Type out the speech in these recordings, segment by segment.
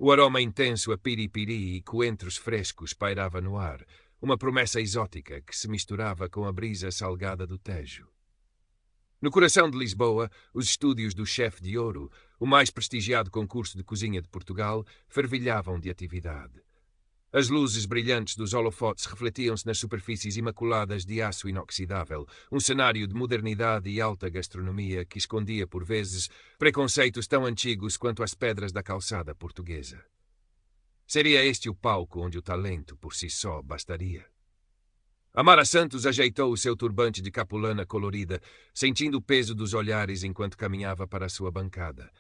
O aroma intenso a piripiri e coentros frescos pairava no ar, uma promessa exótica que se misturava com a brisa salgada do Tejo. No coração de Lisboa, os estúdios do Chefe de Ouro, o mais prestigiado concurso de cozinha de Portugal, fervilhavam de atividade. As luzes brilhantes dos holofotes refletiam-se nas superfícies imaculadas de aço inoxidável, um cenário de modernidade e alta gastronomia que escondia, por vezes, preconceitos tão antigos quanto as pedras da calçada portuguesa. Seria este o palco onde o talento, por si só, bastaria? Amara Santos ajeitou o seu turbante de capulana colorida, sentindo o peso dos olhares enquanto caminhava para a sua bancada.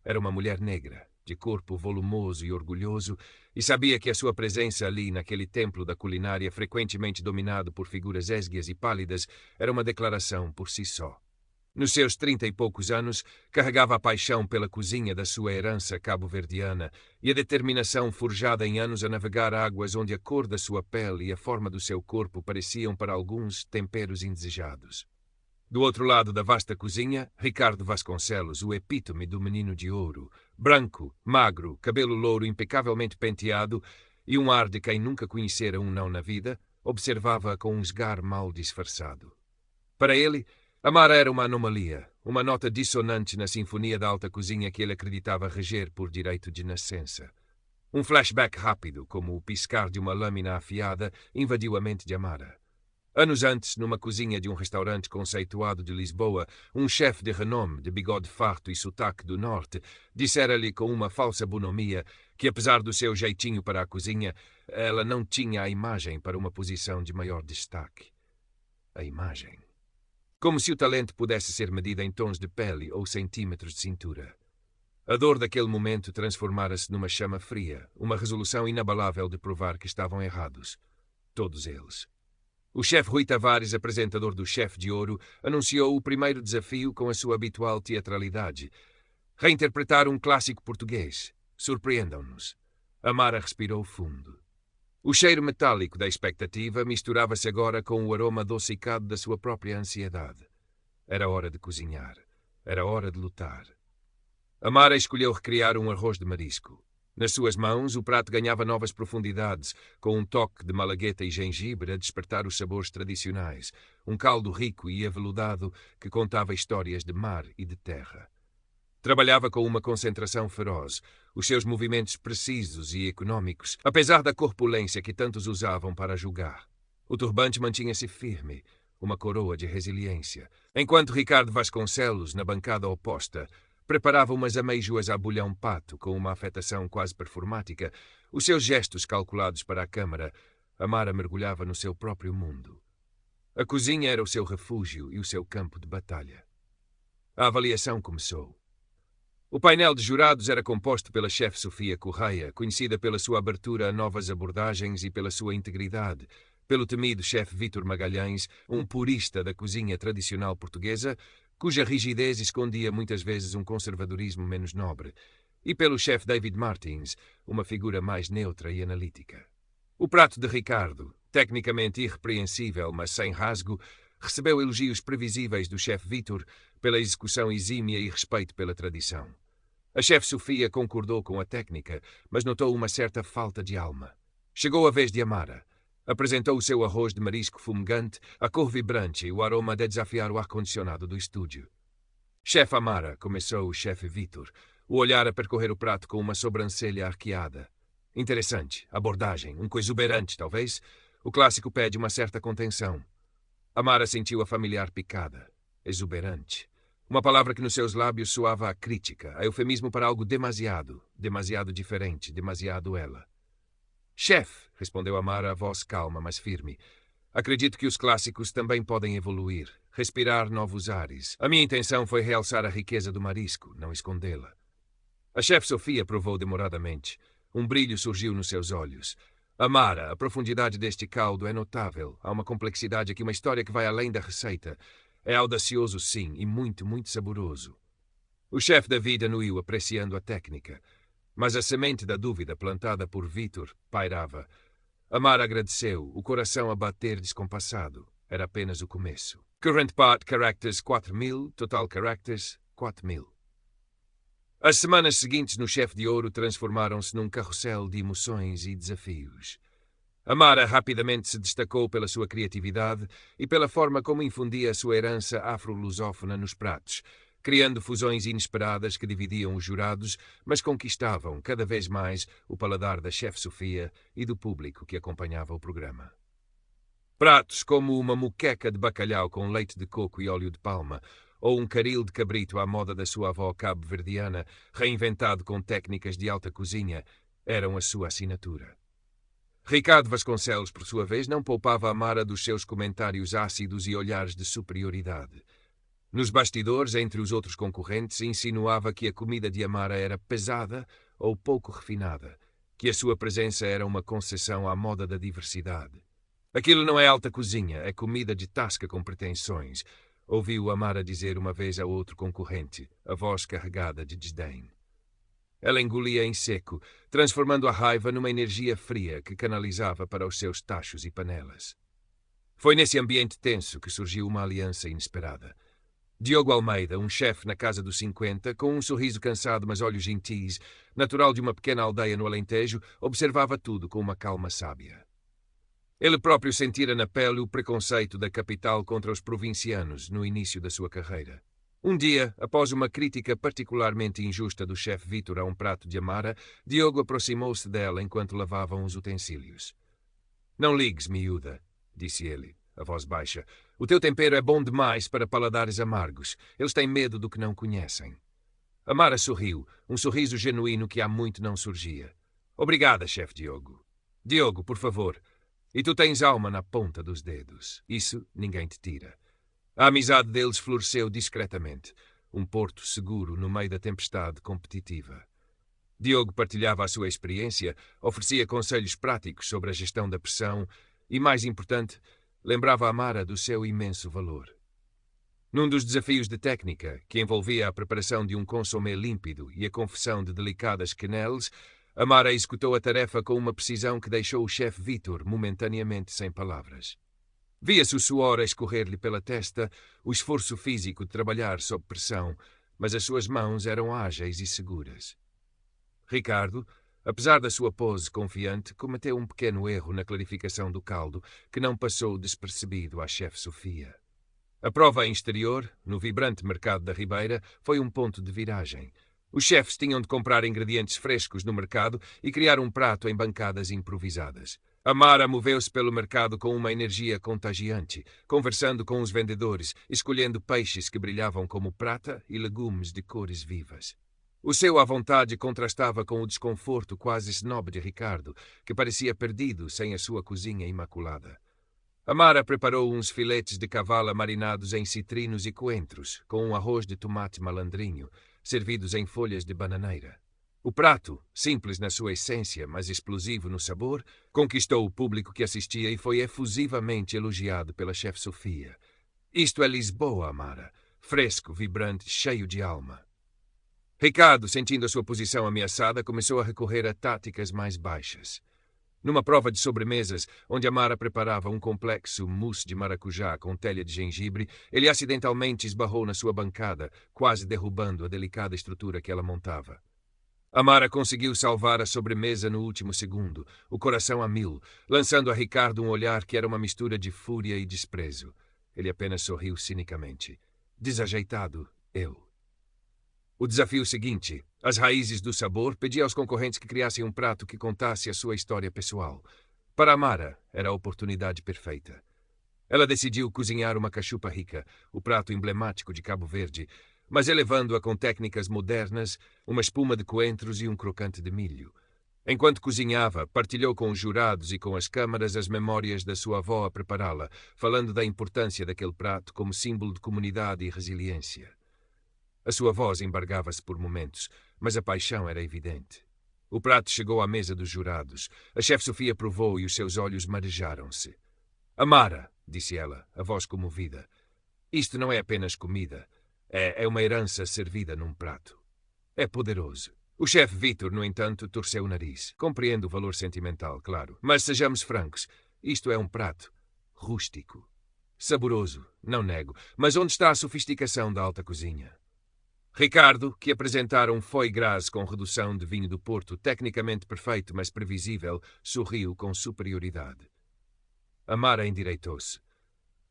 Era uma mulher negra, de corpo volumoso e orgulhoso, e sabia que a sua presença ali, naquele templo da culinária frequentemente dominado por figuras ésguias e pálidas, era uma declaração por si só. Nos seus 30 e poucos anos, carregava a paixão pela cozinha da sua herança cabo-verdiana e a determinação forjada em anos a navegar águas onde a cor da sua pele e a forma do seu corpo pareciam para alguns temperos indesejados. Do outro lado da vasta cozinha, Ricardo Vasconcelos, o epítome do menino de ouro, branco, magro, cabelo louro impecavelmente penteado e um ar de quem nunca conhecera um não na vida, observava-a com um esgar mal disfarçado. Para ele, Amara era uma anomalia, uma nota dissonante na sinfonia da alta cozinha que ele acreditava reger por direito de nascença. Um flashback rápido, como o piscar de uma lâmina afiada, invadiu a mente de Amara. Anos antes, numa cozinha de um restaurante conceituado de Lisboa, um chefe de renome, de bigode farto e sotaque do norte, dissera-lhe com uma falsa bonomia que, apesar do seu jeitinho para a cozinha, ela não tinha a imagem para uma posição de maior destaque. A imagem. Como se o talento pudesse ser medido em tons de pele ou centímetros de cintura. A dor daquele momento transformara-se numa chama fria, uma resolução inabalável de provar que estavam errados. Todos eles. O chefe Rui Tavares, apresentador do Chefe de Ouro, anunciou o primeiro desafio com a sua habitual teatralidade. Reinterpretar um clássico português. Surpreendam-nos. Amara respirou fundo. O cheiro metálico da expectativa misturava-se agora com o aroma adocicado da sua própria ansiedade. Era hora de cozinhar. Era hora de lutar. Amara escolheu recriar um arroz de marisco. Nas suas mãos, o prato ganhava novas profundidades, com um toque de malagueta e gengibre a despertar os sabores tradicionais, um caldo rico e aveludado que contava histórias de mar e de terra. Trabalhava com uma concentração feroz, os seus movimentos precisos e econômicos, apesar da corpulência que tantos usavam para julgar. O turbante mantinha-se firme, uma coroa de resiliência, enquanto Ricardo Vasconcelos, na bancada oposta, preparava umas ameijoas à bulhão pato com uma afetação quase performática, os seus gestos calculados para a câmara. Amara mergulhava no seu próprio mundo. A cozinha era o seu refúgio e o seu campo de batalha. A avaliação começou. O painel de jurados era composto pela chefe Sofia Correia, conhecida pela sua abertura a novas abordagens e pela sua integridade, pelo temido chefe Vítor Magalhães, um purista da cozinha tradicional portuguesa, cuja rigidez escondia muitas vezes um conservadorismo menos nobre, e pelo chefe David Martins, uma figura mais neutra e analítica. O prato de Ricardo, tecnicamente irrepreensível, mas sem rasgo, recebeu elogios previsíveis do chefe Vítor pela execução exímia e respeito pela tradição. A chefe Sofia concordou com a técnica, mas notou uma certa falta de alma. Chegou a vez de Amara. Apresentou o seu arroz de marisco fumegante, a cor vibrante e o aroma de desafiar o ar-condicionado do estúdio. Chefe Amara, começou o chefe Vítor, o olhar a percorrer o prato com uma sobrancelha arqueada. Interessante, abordagem, um exuberante, talvez. O clássico pede uma certa contenção. Amara sentiu a familiar picada. Exuberante. Uma palavra que nos seus lábios soava a crítica, a eufemismo para algo demasiado diferente, demasiado ela. Chefe, respondeu Amara, a voz calma, mas firme. Acredito que os clássicos também podem evoluir, respirar novos ares. A minha intenção foi realçar a riqueza do marisco, não escondê-la. A chefe Sofia provou demoradamente. Um brilho surgiu nos seus olhos. Amara, a profundidade deste caldo é notável. Há uma complexidade aqui, uma história que vai além da receita. É audacioso, sim, e muito, muito saboroso. O chefe David anuiu, apreciando a técnica. Mas a semente da dúvida plantada por Vítor pairava. Amara agradeceu, o coração a bater descompassado. Era apenas o começo. Current part characters 4.000, total characters 4.000. As semanas seguintes no Chefe de Ouro transformaram-se num carrossel de emoções e desafios. Amara rapidamente se destacou pela sua criatividade e pela forma como infundia a sua herança afro-lusófona nos pratos, criando fusões inesperadas que dividiam os jurados, mas conquistavam cada vez mais o paladar da chefe Sofia e do público que acompanhava o programa. Pratos como uma moqueca de bacalhau com leite de coco e óleo de palma, ou um caril de cabrito à moda da sua avó cabo-verdiana, reinventado com técnicas de alta cozinha, eram a sua assinatura. Ricardo Vasconcelos, por sua vez, não poupava Amara dos seus comentários ácidos e olhares de superioridade. Nos bastidores, entre os outros concorrentes, insinuava que a comida de Amara era pesada ou pouco refinada, que a sua presença era uma concessão à moda da diversidade. Aquilo não é alta cozinha, é comida de tasca com pretensões, ouviu Amara dizer uma vez a outro concorrente, a voz carregada de desdém. Ela engolia em seco, transformando a raiva numa energia fria que canalizava para os seus tachos e panelas. Foi nesse ambiente tenso que surgiu uma aliança inesperada. Diogo Almeida, um chefe na casa dos 50, com um sorriso cansado mas olhos gentis, natural de uma pequena aldeia no Alentejo, observava tudo com uma calma sábia. Ele próprio sentira na pele o preconceito da capital contra os provincianos no início da sua carreira. Um dia, após uma crítica particularmente injusta do chefe Vítor a um prato de Amara, Diogo aproximou-se dela enquanto lavavam os utensílios. "Não ligues, miúda", disse ele, a voz baixa. "O teu tempero é bom demais para paladares amargos. Eles têm medo do que não conhecem." Amara sorriu, um sorriso genuíno que há muito não surgia. "Obrigada, chefe Diogo." "Diogo, por favor. E tu tens alma na ponta dos dedos. Isso ninguém te tira." A amizade deles floresceu discretamente, um porto seguro no meio da tempestade competitiva. Diogo partilhava a sua experiência, oferecia conselhos práticos sobre a gestão da pressão e, mais importante, lembrava a Amara do seu imenso valor. Num dos desafios de técnica, que envolvia a preparação de um consomé límpido e a confecção de delicadas quenelles, Amara executou a tarefa com uma precisão que deixou o chefe Vítor momentaneamente sem palavras. Via-se o suor a escorrer-lhe pela testa, o esforço físico de trabalhar sob pressão, mas as suas mãos eram ágeis e seguras. Ricardo, apesar da sua pose confiante, cometeu um pequeno erro na clarificação do caldo, que não passou despercebido à chefe Sofia. A prova em exterior, no vibrante mercado da Ribeira, foi um ponto de viragem. Os chefes tinham de comprar ingredientes frescos no mercado e criar um prato em bancadas improvisadas. Amara moveu-se pelo mercado com uma energia contagiante, conversando com os vendedores, escolhendo peixes que brilhavam como prata e legumes de cores vivas. O seu à vontade contrastava com o desconforto quase snob de Ricardo, que parecia perdido sem a sua cozinha imaculada. Amara preparou uns filetes de cavala marinados em citrinos e coentros, com um arroz de tomate malandrinho, servidos em folhas de bananeira. O prato, simples na sua essência, mas explosivo no sabor, conquistou o público que assistia e foi efusivamente elogiado pela chefe Sofia. "Isto é Lisboa, Amara. Fresco, vibrante, cheio de alma." Ricardo, sentindo a sua posição ameaçada, começou a recorrer a táticas mais baixas. Numa prova de sobremesas, onde Amara preparava um complexo mousse de maracujá com telha de gengibre, ele acidentalmente esbarrou na sua bancada, quase derrubando a delicada estrutura que ela montava. Amara conseguiu salvar a sobremesa no último segundo, o coração a mil, lançando a Ricardo um olhar que era uma mistura de fúria e desprezo. Ele apenas sorriu cinicamente. "Desajeitado, eu." O desafio seguinte, as raízes do sabor, pedia aos concorrentes que criassem um prato que contasse a sua história pessoal. Para Amara, era a oportunidade perfeita. Ela decidiu cozinhar uma cachupa rica, o prato emblemático de Cabo Verde, mas elevando-a com técnicas modernas, uma espuma de coentros e um crocante de milho. Enquanto cozinhava, partilhou com os jurados e com as câmaras as memórias da sua avó a prepará-la, falando da importância daquele prato como símbolo de comunidade e resiliência. A sua voz embargava-se por momentos, mas a paixão era evidente. O prato chegou à mesa dos jurados. A chefe Sofia provou e os seus olhos marejaram-se. "Amara", disse ela, a voz comovida, "isto não é apenas comida. É uma herança servida num prato. É poderoso." O chefe Vítor, no entanto, torceu o nariz. "Compreendo o valor sentimental, claro. Mas sejamos francos. Isto é um prato rústico. Saboroso, não nego. Mas onde está a sofisticação da alta cozinha?" Ricardo, que apresentara um foie gras com redução de vinho do Porto, tecnicamente perfeito, mas previsível, sorriu com superioridade. Amara endireitou-se.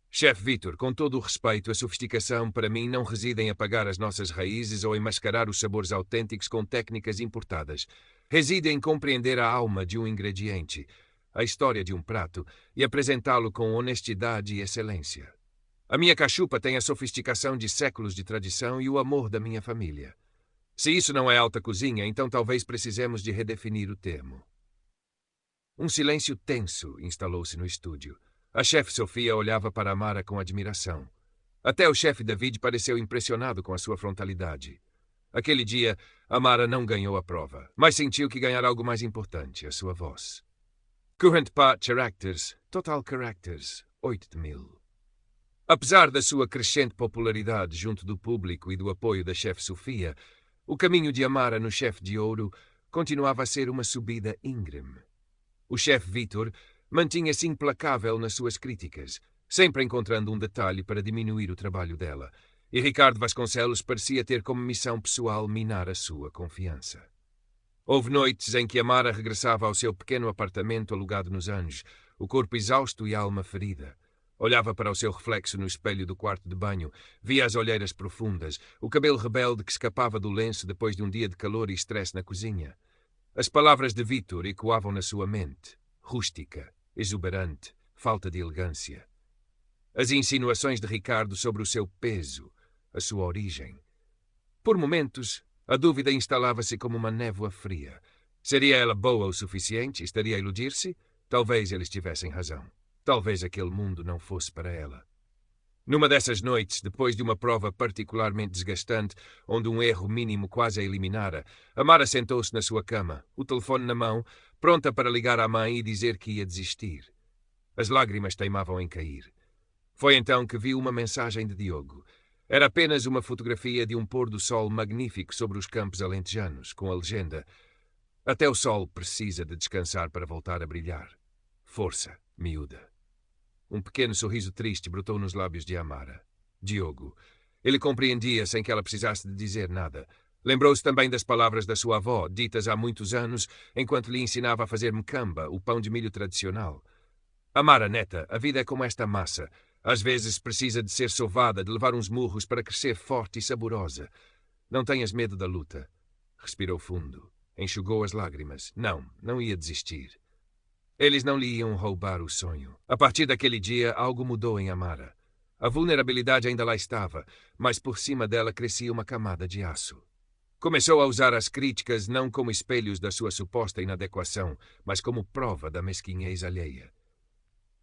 Chefe Vítor, com todo o respeito, a sofisticação para mim não reside em apagar as nossas raízes ou em mascarar os sabores autênticos com técnicas importadas. Reside em compreender a alma de um ingrediente, a história de um prato, e apresentá-lo com honestidade e excelência. A minha cachupa tem a sofisticação de séculos de tradição e o amor da minha família. Se isso não é alta cozinha, então talvez precisemos de redefinir o termo. Um silêncio tenso instalou-se no estúdio. A chefe Sofia olhava para Amara com admiração. Até o chefe David pareceu impressionado com a sua frontalidade. Aquele dia, Amara não ganhou a prova, mas sentiu que ganhara algo mais importante, a sua voz. Current Part Characters, Total Characters, 8.000. Apesar da sua crescente popularidade junto do público e do apoio da chefe Sofia, o caminho de Amara no chefe de ouro continuava a ser uma subida íngreme. O chefe Vítor mantinha-se implacável nas suas críticas, sempre encontrando um detalhe para diminuir o trabalho dela, e Ricardo Vasconcelos parecia ter como missão pessoal minar a sua confiança. Houve noites em que Amara regressava ao seu pequeno apartamento alugado nos Anjos, o corpo exausto e a alma ferida. Olhava para o seu reflexo no espelho do quarto de banho, via as olheiras profundas, o cabelo rebelde que escapava do lenço depois de um dia de calor e estresse na cozinha. As palavras de Vítor ecoavam na sua mente, rústica, exuberante, falta de elegância. As insinuações de Ricardo sobre o seu peso, a sua origem. Por momentos, a dúvida instalava-se como uma névoa fria. Seria ela boa o suficiente? Estaria a iludir-se? Talvez eles tivessem razão. Talvez aquele mundo não fosse para ela. Numa dessas noites, depois de uma prova particularmente desgastante, onde um erro mínimo quase a eliminara, Amara sentou-se na sua cama, o telefone na mão, pronta para ligar à mãe e dizer que ia desistir. As lágrimas teimavam em cair. Foi então que viu uma mensagem de Diogo. Era apenas uma fotografia de um pôr do sol magnífico sobre os campos alentejanos, com a legenda: "Até o sol precisa de descansar para voltar a brilhar. Força, miúda." Um pequeno sorriso triste brotou nos lábios de Amara. Diogo. Ele compreendia sem que ela precisasse de dizer nada. Lembrou-se também das palavras da sua avó, ditas há muitos anos, enquanto lhe ensinava a fazer mcamba, o pão de milho tradicional. Amara, neta, a vida é como esta massa. Às vezes precisa de ser sovada, de levar uns murros para crescer forte e saborosa. Não tenhas medo da luta. Respirou fundo. Enxugou as lágrimas. Não ia desistir. Eles não lhe iam roubar o sonho. A partir daquele dia, algo mudou em Amara. A vulnerabilidade ainda lá estava, mas por cima dela crescia uma camada de aço. Começou a usar as críticas não como espelhos da sua suposta inadequação, mas como prova da mesquinhez alheia.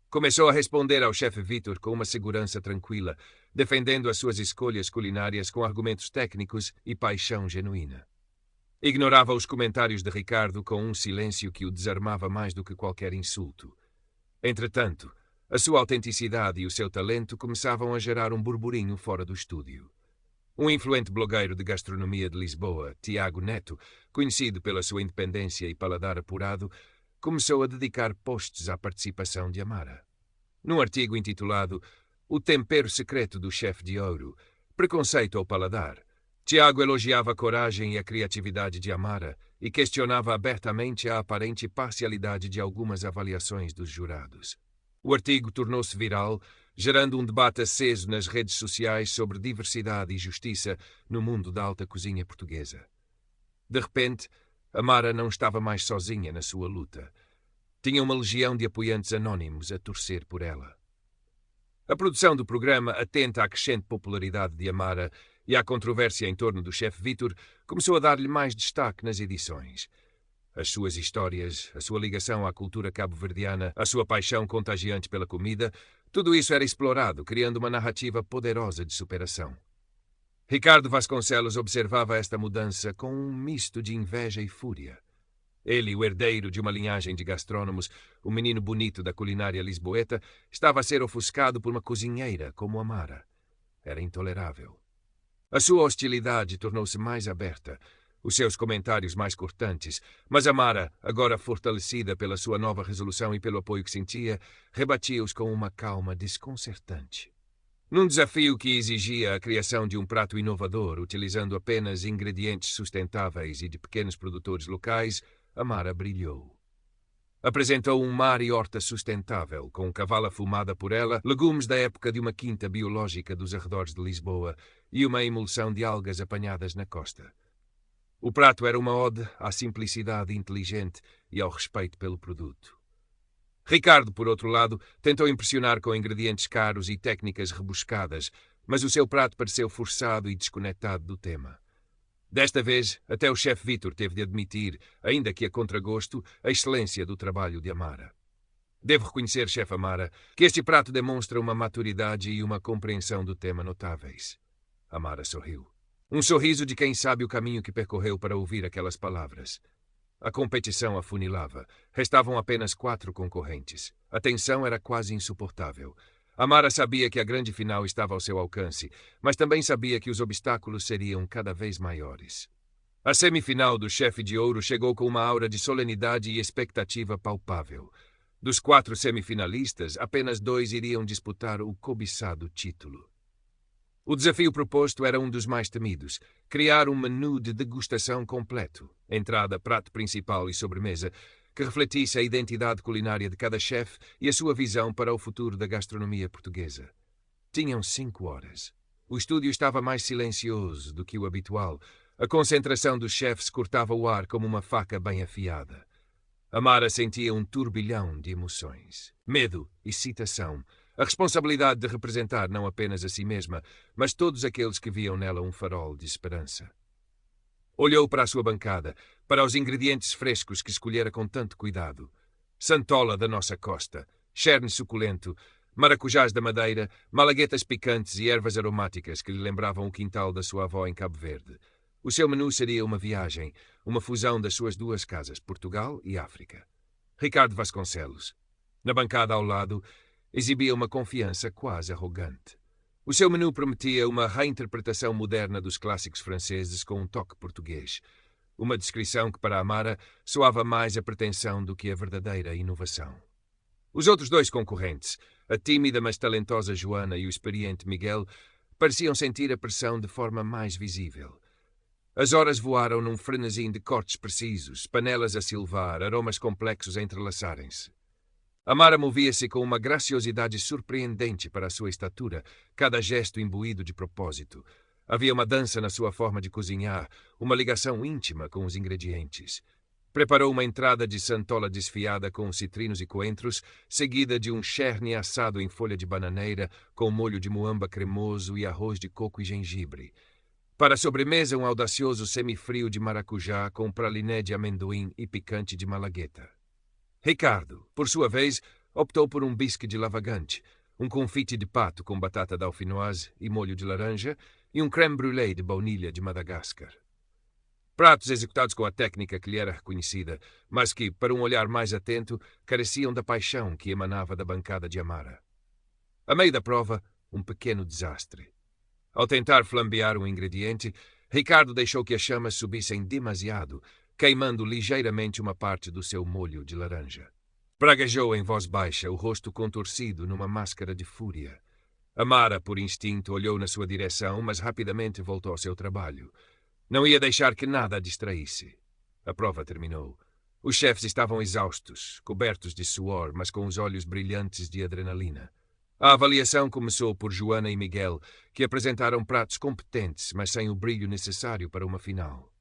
Começou a responder ao chefe Vítor com uma segurança tranquila, defendendo as suas escolhas culinárias com argumentos técnicos e paixão genuína. Ignorava os comentários de Ricardo com um silêncio que o desarmava mais do que qualquer insulto. Entretanto, a sua autenticidade e o seu talento começavam a gerar um burburinho fora do estúdio. Um influente blogueiro de gastronomia de Lisboa, Tiago Neto, conhecido pela sua independência e paladar apurado, começou a dedicar posts à participação de Amara. Num artigo intitulado "O tempero secreto do chefe de ouro, preconceito ao paladar", Tiago elogiava a coragem e a criatividade de Amara e questionava abertamente a aparente parcialidade de algumas avaliações dos jurados. O artigo tornou-se viral, gerando um debate aceso nas redes sociais sobre diversidade e justiça no mundo da alta cozinha portuguesa. De repente, Amara não estava mais sozinha na sua luta. Tinha uma legião de apoiantes anónimos a torcer por ela. A produção do programa, atenta à crescente popularidade de Amara e à controvérsia em torno do chefe Vítor, começou a dar-lhe mais destaque nas edições. As suas histórias, a sua ligação à cultura cabo-verdiana, a sua paixão contagiante pela comida, tudo isso era explorado, criando uma narrativa poderosa de superação. Ricardo Vasconcelos observava esta mudança com um misto de inveja e fúria. Ele, o herdeiro de uma linhagem de gastrônomos, o menino bonito da culinária lisboeta, estava a ser ofuscado por uma cozinheira como Amara. Era intolerável. A sua hostilidade tornou-se mais aberta, os seus comentários mais cortantes, mas Amara, agora fortalecida pela sua nova resolução e pelo apoio que sentia, rebatia-os com uma calma desconcertante. Num desafio que exigia a criação de um prato inovador, utilizando apenas ingredientes sustentáveis e de pequenos produtores locais, Amara brilhou. Apresentou um mar e horta sustentável, com cavala fumada por ela, legumes da época de uma quinta biológica dos arredores de Lisboa e uma emulsão de algas apanhadas na costa. O prato era uma ode à simplicidade inteligente e ao respeito pelo produto. Ricardo, por outro lado, tentou impressionar com ingredientes caros e técnicas rebuscadas, mas o seu prato pareceu forçado e desconectado do tema. Desta vez, até o chefe Vítor teve de admitir, ainda que a contragosto, a excelência do trabalho de Amara. Devo reconhecer, chefe Amara, que este prato demonstra uma maturidade e uma compreensão do tema notáveis. Amara sorriu. Um sorriso de quem sabe o caminho que percorreu para ouvir aquelas palavras. A competição afunilava. Restavam apenas 4 concorrentes. A tensão era quase insuportável. Amara sabia que a grande final estava ao seu alcance, mas também sabia que os obstáculos seriam cada vez maiores. A semifinal do Chefe de Ouro chegou com uma aura de solenidade e expectativa palpável. Dos 4 semifinalistas, apenas 2 iriam disputar o cobiçado título. O desafio proposto era um dos mais temidos: criar um menu de degustação completo, entrada, prato principal e sobremesa, que refletisse a identidade culinária de cada chefe e a sua visão para o futuro da gastronomia portuguesa. Tinham 5 horas. O estúdio estava mais silencioso do que o habitual. A concentração dos chefes cortava o ar como uma faca bem afiada. Amara sentia um turbilhão de emoções. Medo, excitação, a responsabilidade de representar não apenas a si mesma, mas todos aqueles que viam nela um farol de esperança. Olhou para a sua bancada, para os ingredientes frescos que escolhera com tanto cuidado. Santola da nossa costa, cherne suculento, maracujás da Madeira, malaguetas picantes e ervas aromáticas que lhe lembravam o quintal da sua avó em Cabo Verde. O seu menu seria uma viagem, uma fusão das suas 2 casas, Portugal e África. Ricardo Vasconcelos, na bancada ao lado, exibia uma confiança quase arrogante. O seu menu prometia uma reinterpretação moderna dos clássicos franceses com um toque português. Uma descrição que, para Amara, soava mais a pretensão do que a verdadeira inovação. Os outros 2 concorrentes, a tímida mas talentosa Joana e o experiente Miguel, pareciam sentir a pressão de forma mais visível. As horas voaram num frenesim de cortes precisos, panelas a silvar, aromas complexos a entrelaçarem-se. Amara movia-se com uma graciosidade surpreendente para a sua estatura, cada gesto imbuído de propósito. Havia uma dança na sua forma de cozinhar, uma ligação íntima com os ingredientes. Preparou uma entrada de santola desfiada com citrinos e coentros, seguida de um cherne assado em folha de bananeira, com molho de muamba cremoso e arroz de coco e gengibre. Para a sobremesa, um audacioso semifrio de maracujá com praliné de amendoim e picante de malagueta. Ricardo, por sua vez, optou por um bisque de lavagante, um confite de pato com batata dauphinoise e molho de laranja e um crème brûlée de baunilha de Madagascar. Pratos executados com a técnica que lhe era reconhecida, mas que, para um olhar mais atento, careciam da paixão que emanava da bancada de Amara. A meio da prova, um pequeno desastre. Ao tentar flambear um ingrediente, Ricardo deixou que as chamas subissem demasiado, queimando ligeiramente uma parte do seu molho de laranja. Praguejou em voz baixa, o rosto contorcido numa máscara de fúria. Amara, por instinto, olhou na sua direção, mas rapidamente voltou ao seu trabalho. Não ia deixar que nada a distraísse. A prova terminou. Os chefes estavam exaustos, cobertos de suor, mas com os olhos brilhantes de adrenalina. A avaliação começou por Joana e Miguel, que apresentaram pratos competentes, mas sem o brilho necessário para uma final.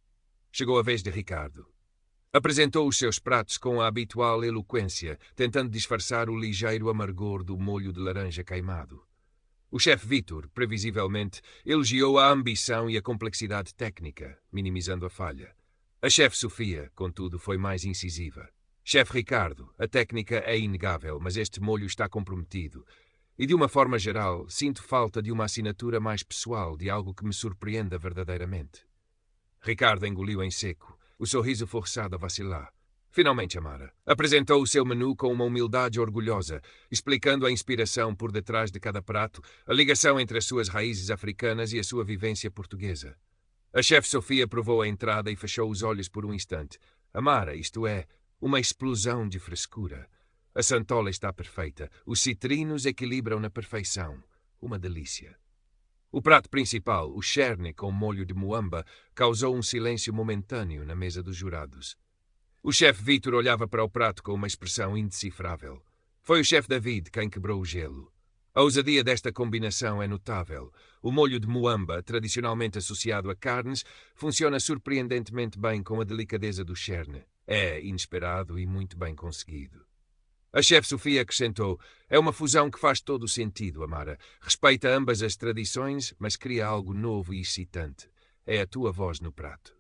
Chegou a vez de Ricardo. Apresentou os seus pratos com a habitual eloquência, tentando disfarçar o ligeiro amargor do molho de laranja queimado. O chefe Vítor, previsivelmente, elogiou a ambição e a complexidade técnica, minimizando a falha. A chefe Sofia, contudo, foi mais incisiva. Chefe Ricardo, a técnica é inegável, mas este molho está comprometido. E, de uma forma geral, sinto falta de uma assinatura mais pessoal, de algo que me surpreenda verdadeiramente. Ricardo engoliu em seco, o sorriso forçado a vacilar. Finalmente, Amara apresentou o seu menu com uma humildade orgulhosa, explicando a inspiração por detrás de cada prato, a ligação entre as suas raízes africanas e a sua vivência portuguesa. A chefe Sofia provou a entrada e fechou os olhos por um instante. Amara, isto é, uma explosão de frescura. A santola está perfeita, os citrinos equilibram na perfeição. uma delícia. O prato principal, o cherne com molho de muamba, causou um silêncio momentâneo na mesa dos jurados. O chefe Vítor olhava para o prato com uma expressão indecifrável. Foi o chefe David quem quebrou o gelo. A ousadia desta combinação é notável. O molho de muamba, tradicionalmente associado a carnes, funciona surpreendentemente bem com a delicadeza do cherne. É inesperado e muito bem conseguido. A chefe Sofia acrescentou: é uma fusão que faz todo o sentido, Amara. Respeita ambas as tradições, mas cria algo novo e excitante. É a tua voz no prato.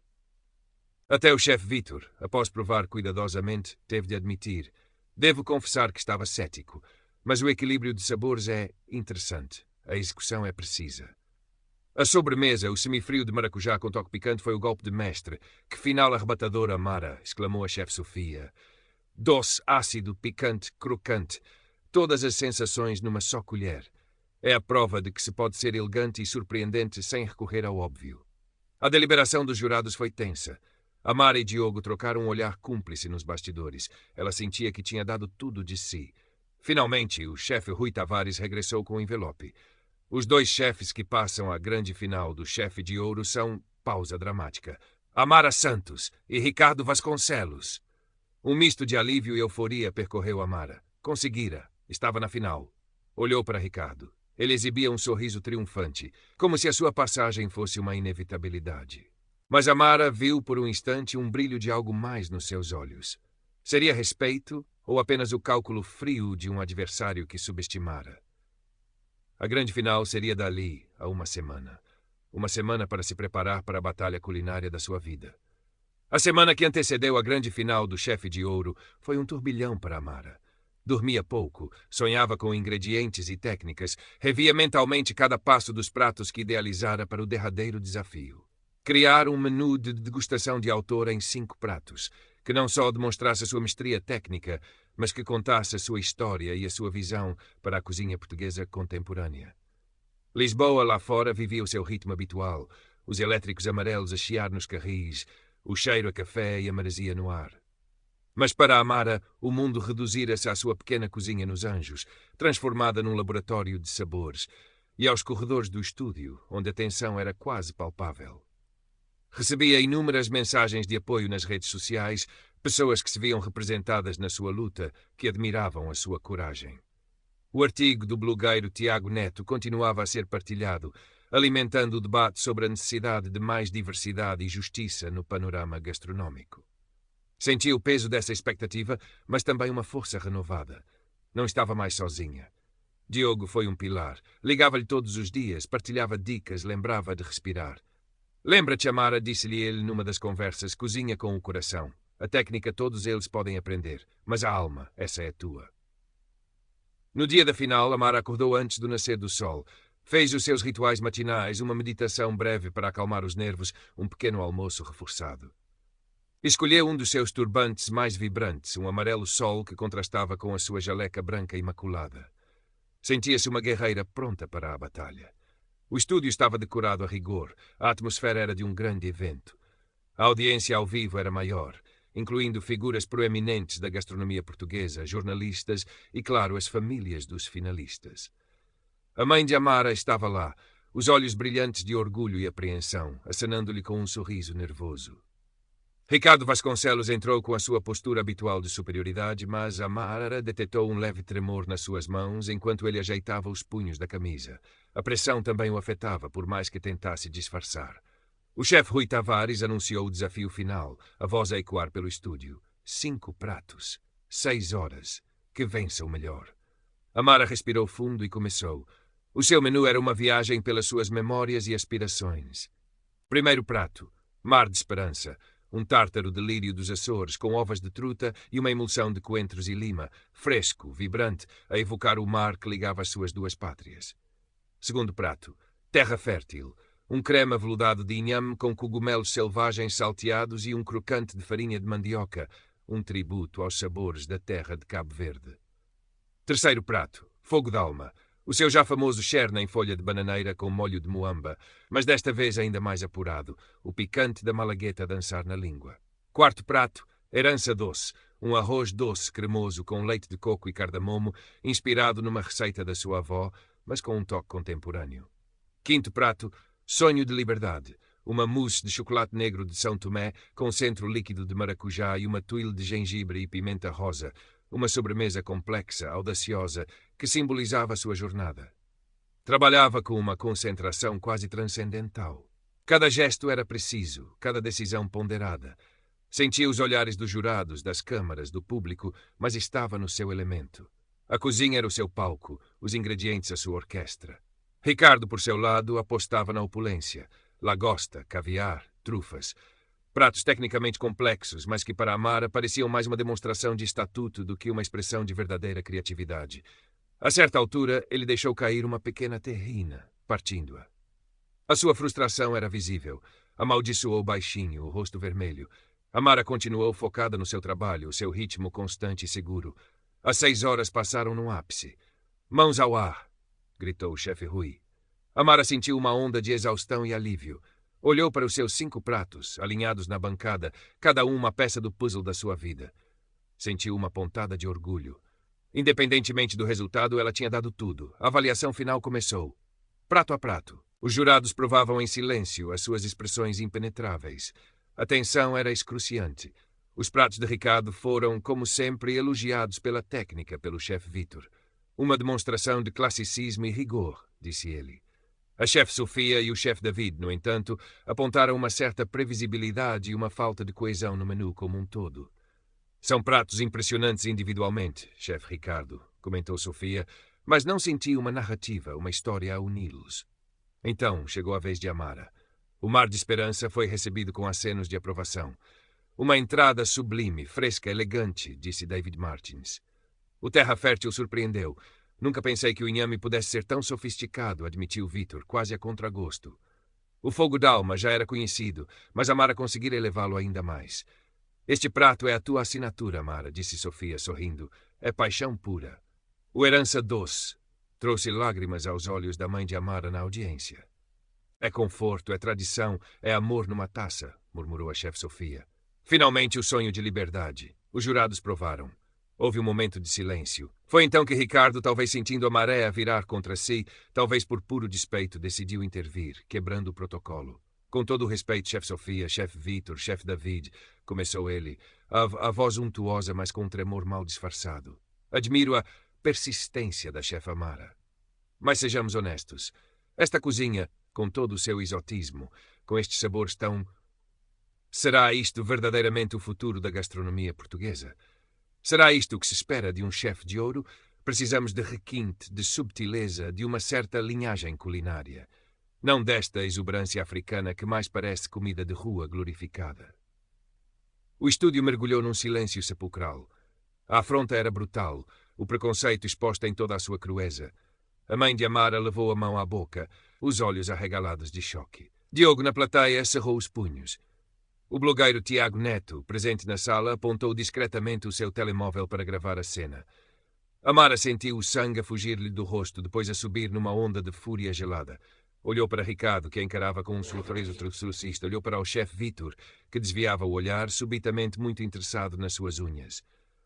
Até o chefe Vítor, após provar cuidadosamente, teve de admitir: devo confessar que estava cético, mas o equilíbrio de sabores é interessante. A execução é precisa. A sobremesa, o semifrio de maracujá com toque picante, foi o golpe de mestre. Que final arrebatador, Amara! Exclamou a chefe Sofia. Doce, ácido, picante, crocante. Todas as sensações numa só colher. É a prova de que se pode ser elegante e surpreendente sem recorrer ao óbvio. A deliberação dos jurados foi tensa. Amara e Diogo trocaram um olhar cúmplice nos bastidores. Ela sentia que tinha dado tudo de si. Finalmente, o chefe Rui Tavares regressou com o envelope. Os dois chefes que passam à grande final do Chefe de Ouro são, pausa dramática, Amara Santos e Ricardo Vasconcelos. Um misto de alívio e euforia percorreu Amara. Conseguira. Estava na final. Olhou para Ricardo. Ele exibia um sorriso triunfante, como se a sua passagem fosse uma inevitabilidade. Mas Amara viu por um instante um brilho de algo mais nos seus olhos. Seria respeito ou apenas o cálculo frio de um adversário que subestimara? A grande final seria dali a uma semana. Uma semana para se preparar para a batalha culinária da sua vida. A semana que antecedeu a grande final do Chefe de Ouro foi um turbilhão para Amara. Dormia pouco, sonhava com ingredientes e técnicas, revia mentalmente cada passo dos pratos que idealizara para o derradeiro desafio. Criar um menu de degustação de autor em 5 pratos, que não só demonstrasse a sua mestria técnica, mas que contasse a sua história e a sua visão para a cozinha portuguesa contemporânea. Lisboa, lá fora, vivia o seu ritmo habitual, os elétricos amarelos a chiar nos carris, o cheiro a café e a maresia no ar. Mas para Amara, o mundo reduzira-se à sua pequena cozinha nos Anjos, transformada num laboratório de sabores, e aos corredores do estúdio, onde a tensão era quase palpável. Recebia inúmeras mensagens de apoio nas redes sociais, pessoas que se viam representadas na sua luta, que admiravam a sua coragem. O artigo do blogueiro Tiago Neto continuava a ser partilhado, alimentando o debate sobre a necessidade de mais diversidade e justiça no panorama gastronómico. Sentia o peso dessa expectativa, mas também uma força renovada. Não estava mais sozinha. Diogo foi um pilar. Ligava-lhe todos os dias, partilhava dicas, lembrava de respirar. Lembra-te, Amara, disse-lhe ele numa das conversas, cozinha com o coração. A técnica todos eles podem aprender, mas a alma, essa é tua. No dia da final, Amara acordou antes do nascer do sol. Fez os seus rituais matinais, uma meditação breve para acalmar os nervos, um pequeno almoço reforçado. Escolheu um dos seus turbantes mais vibrantes, um amarelo sol que contrastava com a sua jaleca branca imaculada. Sentia-se uma guerreira pronta para a batalha. O estúdio estava decorado a rigor, a atmosfera era de um grande evento. A audiência ao vivo era maior, incluindo figuras proeminentes da gastronomia portuguesa, jornalistas e, claro, as famílias dos finalistas. A mãe de Amara estava lá, os olhos brilhantes de orgulho e apreensão, acenando-lhe com um sorriso nervoso. Ricardo Vasconcelos entrou com a sua postura habitual de superioridade, mas Amara detectou um leve tremor nas suas mãos enquanto ele ajeitava os punhos da camisa. A pressão também o afetava, por mais que tentasse disfarçar. O chefe Rui Tavares anunciou o desafio final, a voz a ecoar pelo estúdio. 5 pratos, 6 horas. Que vença o melhor. Amara respirou fundo e começou. O seu menu era uma viagem pelas suas memórias e aspirações. Primeiro prato, Mar de Esperança. Um tártaro de lírio dos Açores, com ovas de truta e uma emulsão de coentros e lima, fresco, vibrante, a evocar o mar que ligava as suas duas pátrias. Segundo prato, Terra Fértil. Um creme aveludado de inhame com cogumelos selvagens salteados e um crocante de farinha de mandioca, um tributo aos sabores da terra de Cabo Verde. Terceiro prato, Fogo d'Alma. O seu já famoso cherne em folha de bananeira com molho de muamba, mas desta vez ainda mais apurado, o picante da malagueta a dançar na língua. Quarto prato, Herança Doce, um arroz doce cremoso com leite de coco e cardamomo, inspirado numa receita da sua avó, mas com um toque contemporâneo. Quinto prato, sonho de liberdade. Uma mousse de chocolate negro de São Tomé com centro líquido de maracujá e uma tuile de gengibre e pimenta rosa. Uma sobremesa complexa, audaciosa, que simbolizava sua jornada. Trabalhava com uma concentração quase transcendental. Cada gesto era preciso, cada decisão ponderada. Sentia os olhares dos jurados, das câmaras, do público, mas estava no seu elemento. A cozinha era o seu palco, os ingredientes a sua orquestra. Ricardo, por seu lado, apostava na opulência. Lagosta, caviar, trufas. Pratos tecnicamente complexos, mas que para Amara pareciam mais uma demonstração de estatuto do que uma expressão de verdadeira criatividade. A certa altura, ele deixou cair uma pequena terrina, partindo-a. A sua frustração era visível. Amaldiçoou baixinho, o rosto vermelho. Amara continuou focada no seu trabalho, o seu ritmo constante e seguro. As 6 horas passaram num ápice. Mãos ao ar! Gritou o chefe Rui. Amara sentiu uma onda de exaustão e alívio. Olhou para os seus 5 pratos, alinhados na bancada, cada um uma peça do puzzle da sua vida. Sentiu uma pontada de orgulho. Independentemente do resultado, ela tinha dado tudo. A avaliação final começou. Prato a prato. Os jurados provavam em silêncio as suas expressões impenetráveis. A tensão era excruciante. Os pratos de Ricardo foram, como sempre, elogiados pela técnica, pelo chefe Vítor. Uma demonstração de classicismo e rigor, disse ele. A chefe Sofia e o chefe David, no entanto, apontaram uma certa previsibilidade e uma falta de coesão no menu como um todo. São pratos impressionantes individualmente, chefe Ricardo, comentou Sofia, mas não senti uma narrativa, uma história a uni-los. Então chegou a vez de Amara. O mar de esperança foi recebido com acenos de aprovação. Uma entrada sublime, fresca, elegante, disse David Martins. O terra fértil surpreendeu. Nunca pensei que o inhame pudesse ser tão sofisticado, admitiu Vítor, quase a contragosto. O fogo d'alma já era conhecido, mas Amara conseguira elevá-lo ainda mais. Este prato é a tua assinatura, Amara, disse Sofia, sorrindo. É paixão pura. O herança doce trouxe lágrimas aos olhos da mãe de Amara na audiência. É conforto, é tradição, é amor numa taça, murmurou a chefe Sofia. Finalmente o sonho de liberdade. Os jurados provaram. Houve um momento de silêncio. Foi então que Ricardo, talvez sentindo a maré a virar contra si, talvez por puro despeito, decidiu intervir, quebrando o protocolo. Com todo o respeito, chefe Sofia, chefe Vítor, chefe David, começou ele, a voz untuosa, mas com um tremor mal disfarçado. Admiro a persistência da chefe Amara. Mas sejamos honestos. Esta cozinha, com todo o seu exotismo, com estes sabores tão... Será isto verdadeiramente o futuro da gastronomia portuguesa? Será isto o que se espera de um chefe de ouro? Precisamos de requinte, de subtileza, de uma certa linhagem culinária. Não desta exuberância africana que mais parece comida de rua glorificada. O estúdio mergulhou num silêncio sepulcral. A afronta era brutal, o preconceito exposto em toda a sua crueza. A mãe de Amara levou a mão à boca, os olhos arregalados de choque. Diogo, na plateia, cerrou os punhos. O blogueiro Tiago Neto, presente na sala, apontou discretamente o seu telemóvel para gravar a cena. Amara sentiu o sangue a fugir-lhe do rosto, depois a subir numa onda de fúria gelada. Olhou para Ricardo, que a encarava com um sorriso trocista. Olhou para o chefe Vítor, que desviava o olhar, subitamente muito interessado nas suas unhas.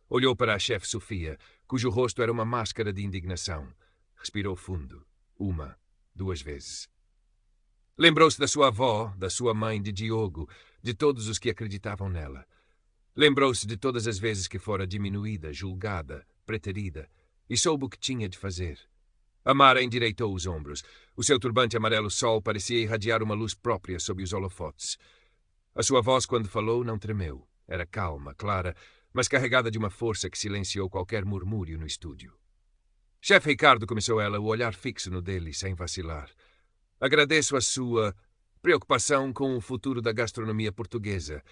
Olhou para a chefe Sofia, cujo rosto era uma máscara de indignação. Respirou fundo. 1, 2 vezes. Lembrou-se da sua avó, da sua mãe, de Diogo, de todos os que acreditavam nela. Lembrou-se de todas as vezes que fora diminuída, julgada, preterida, e soube o que tinha de fazer. Amara endireitou os ombros. O seu turbante amarelo-sol parecia irradiar uma luz própria sob os holofotes. A sua voz, quando falou, não tremeu. Era calma, clara, mas carregada de uma força que silenciou qualquer murmúrio no estúdio. Chefe Ricardo, começou ela, o olhar fixo no dele, sem vacilar. Agradeço a sua preocupação com o futuro da gastronomia portuguesa.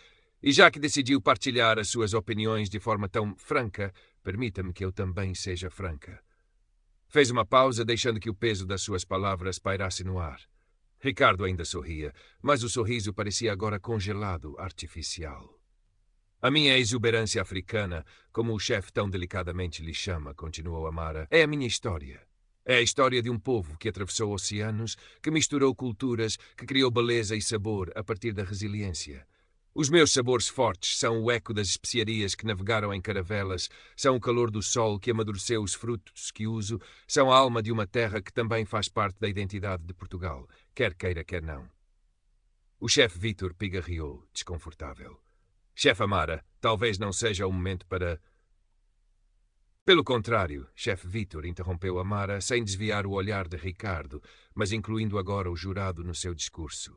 E já que decidiu partilhar as suas opiniões de forma tão franca, permita-me que eu também seja franca. Fez uma pausa, deixando que o peso das suas palavras pairasse no ar. Ricardo ainda sorria, mas o sorriso parecia agora congelado, artificial. A minha exuberância africana, como o chefe tão delicadamente lhe chama, continuou Amara, é a minha história. É a história de um povo que atravessou oceanos, que misturou culturas, que criou beleza e sabor a partir da resiliência. Os meus sabores fortes são o eco das especiarias que navegaram em caravelas, são o calor do sol que amadureceu os frutos que uso, são a alma de uma terra que também faz parte da identidade de Portugal, quer queira, quer não. O chefe Vítor pigarreou, desconfortável. Chefe Amara, talvez não seja o momento para... Pelo contrário, chefe Vítor interrompeu Amara sem desviar o olhar de Ricardo, mas incluindo agora o jurado no seu discurso.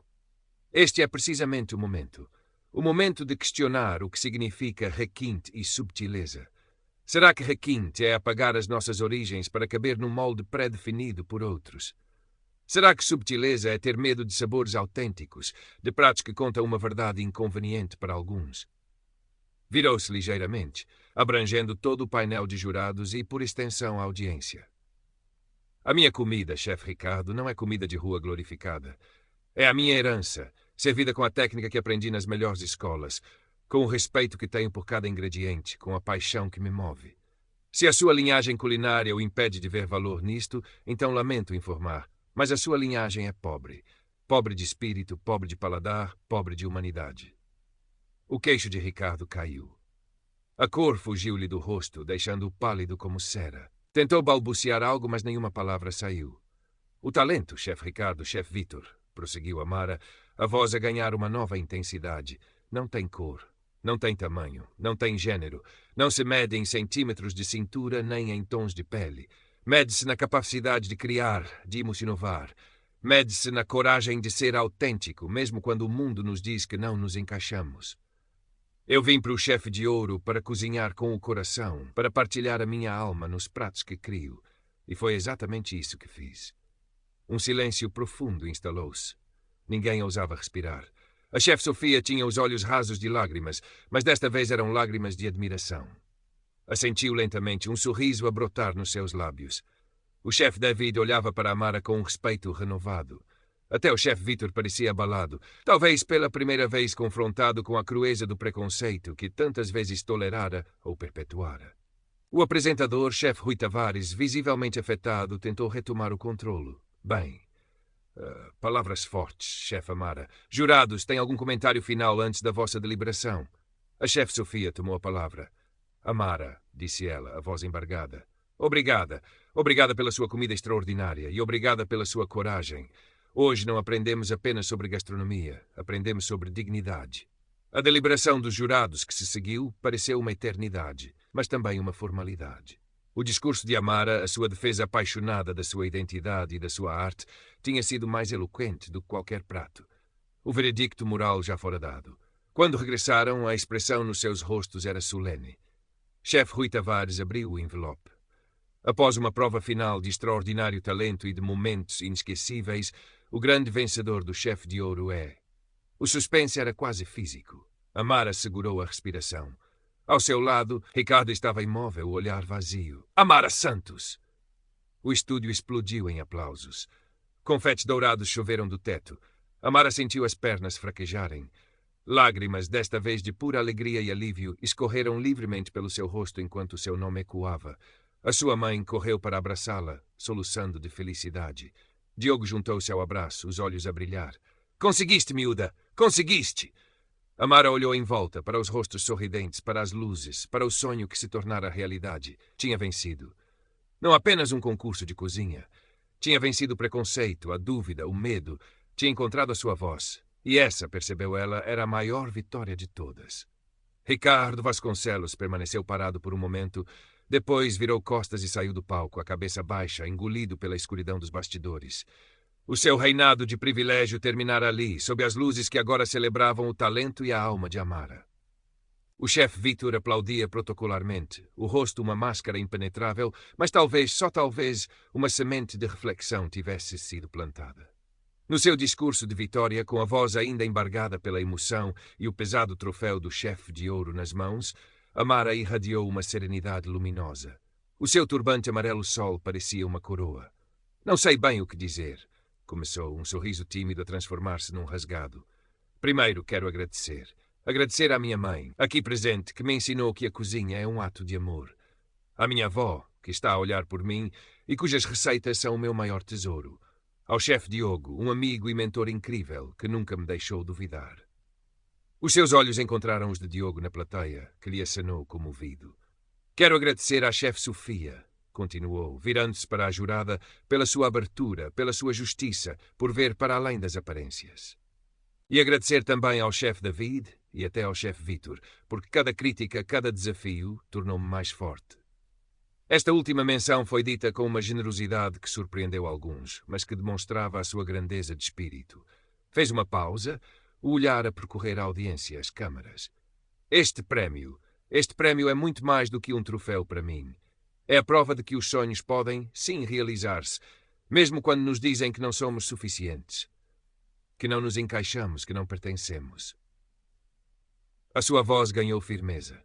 Este é precisamente o momento. O momento de questionar o que significa requinte e subtileza. Será que requinte é apagar as nossas origens para caber num molde pré-definido por outros? Será que subtileza é ter medo de sabores autênticos, de pratos que contam uma verdade inconveniente para alguns? Virou-se ligeiramente, abrangendo todo o painel de jurados e, por extensão, a audiência. A minha comida, chefe Ricardo, não é comida de rua glorificada. É a minha herança, servida com a técnica que aprendi nas melhores escolas, com o respeito que tenho por cada ingrediente, com a paixão que me move. Se a sua linhagem culinária o impede de ver valor nisto, então lamento informar, mas a sua linhagem é pobre. Pobre de espírito, pobre de paladar, pobre de humanidade. O queixo de Ricardo caiu. A cor fugiu-lhe do rosto, deixando-o pálido como cera. Tentou balbuciar algo, mas nenhuma palavra saiu. O talento, chefe Ricardo, chefe Vítor, prosseguiu Amara, a voz a ganhar uma nova intensidade. Não tem cor, não tem tamanho, não tem gênero, não se mede em centímetros de cintura nem em tons de pele. Mede-se na capacidade de criar, de inovar. Mede-se na coragem de ser autêntico, mesmo quando o mundo nos diz que não nos encaixamos. Eu vim para o chefe de ouro para cozinhar com o coração, para partilhar a minha alma nos pratos que crio. E foi exatamente isso que fiz. Um silêncio profundo instalou-se. Ninguém ousava respirar. A chefe Sofia tinha os olhos rasos de lágrimas, mas desta vez eram lágrimas de admiração. Assentiu lentamente, um sorriso a brotar nos seus lábios. O chefe David olhava para Amara com um respeito renovado. Até o chefe Vítor parecia abalado, talvez pela primeira vez confrontado com a crueza do preconceito que tantas vezes tolerara ou perpetuara. O apresentador, chefe Rui Tavares, visivelmente afetado, tentou retomar o controlo. Bem, palavras fortes, chefe Amara. Jurados, tem algum comentário final antes da vossa deliberação? A chefe Sofia tomou a palavra. Amara, disse ela, a voz embargada. Obrigada. Obrigada pela sua comida extraordinária e obrigada pela sua coragem. Hoje não aprendemos apenas sobre gastronomia, aprendemos sobre dignidade. A deliberação dos jurados que se seguiu pareceu uma eternidade, mas também uma formalidade. O discurso de Amara, a sua defesa apaixonada da sua identidade e da sua arte, tinha sido mais eloquente do que qualquer prato. O veredicto moral já fora dado. Quando regressaram, a expressão nos seus rostos era solene. Chefe Rui Tavares abriu o envelope. Após uma prova final de extraordinário talento e de momentos inesquecíveis, o grande vencedor do chefe de ouro é... O suspense era quase físico. Amara segurou a respiração. Ao seu lado, Ricardo estava imóvel, o olhar vazio. Amara Santos! O estúdio explodiu em aplausos. Confetes dourados choveram do teto. Amara sentiu as pernas fraquejarem. Lágrimas, desta vez de pura alegria e alívio, escorreram livremente pelo seu rosto enquanto o seu nome ecoava. A sua mãe correu para abraçá-la, soluçando de felicidade. Diogo juntou-se ao abraço, os olhos a brilhar. Conseguiste, miúda! Conseguiste! Amara olhou em volta, para os rostos sorridentes, para as luzes, para o sonho que se tornara realidade. Tinha vencido. Não apenas um concurso de cozinha. Tinha vencido o preconceito, a dúvida, o medo. Tinha encontrado a sua voz. E essa, percebeu ela, era a maior vitória de todas. Ricardo Vasconcelos permaneceu parado por um momento. Depois virou costas e saiu do palco, a cabeça baixa, engolido pela escuridão dos bastidores. O seu reinado de privilégio terminara ali, sob as luzes que agora celebravam o talento e a alma de Amara. O chefe Vítor aplaudia protocolarmente, o rosto uma máscara impenetrável, mas talvez, só talvez, uma semente de reflexão tivesse sido plantada. No seu discurso de vitória, com a voz ainda embargada pela emoção e o pesado troféu do chefe de ouro nas mãos, Amara irradiou uma serenidade luminosa. O seu turbante amarelo-sol parecia uma coroa. Não sei bem o que dizer. Começou, um sorriso tímido a transformar-se num rasgado. Primeiro quero agradecer. Agradecer à minha mãe, aqui presente, que me ensinou que a cozinha é um ato de amor. À minha avó, que está a olhar por mim e cujas receitas são o meu maior tesouro. Ao chefe Diogo, um amigo e mentor incrível, que nunca me deixou duvidar. Os seus olhos encontraram os de Diogo na plateia, que lhe acenou comovido. Quero agradecer à chefe Sofia, continuou, virando-se para a jurada, pela sua abertura, pela sua justiça, por ver para além das aparências. E agradecer também ao chefe David e até ao chefe Vítor, porque cada crítica, cada desafio, tornou-me mais forte. Esta última menção foi dita com uma generosidade que surpreendeu alguns, mas que demonstrava a sua grandeza de espírito. Fez uma pausa, o olhar a percorrer a audiência, as câmaras. Este prémio é muito mais do que um troféu para mim. É a prova de que os sonhos podem, sim, realizar-se, mesmo quando nos dizem que não somos suficientes, que não nos encaixamos, que não pertencemos. A sua voz ganhou firmeza.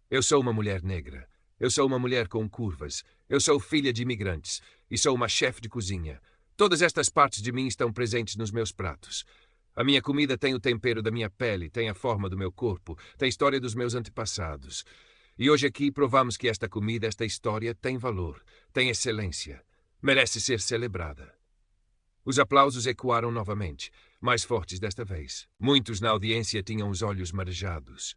Eu sou uma mulher negra. Eu sou uma mulher com curvas. Eu sou filha de imigrantes. E sou uma chefe de cozinha. Todas estas partes de mim estão presentes nos meus pratos. A minha comida tem o tempero da minha pele, tem a forma do meu corpo, tem a história dos meus antepassados. E hoje aqui provamos que esta comida, esta história, tem valor, tem excelência. Merece ser celebrada. Os aplausos ecoaram novamente, mais fortes desta vez. Muitos na audiência tinham os olhos marejados.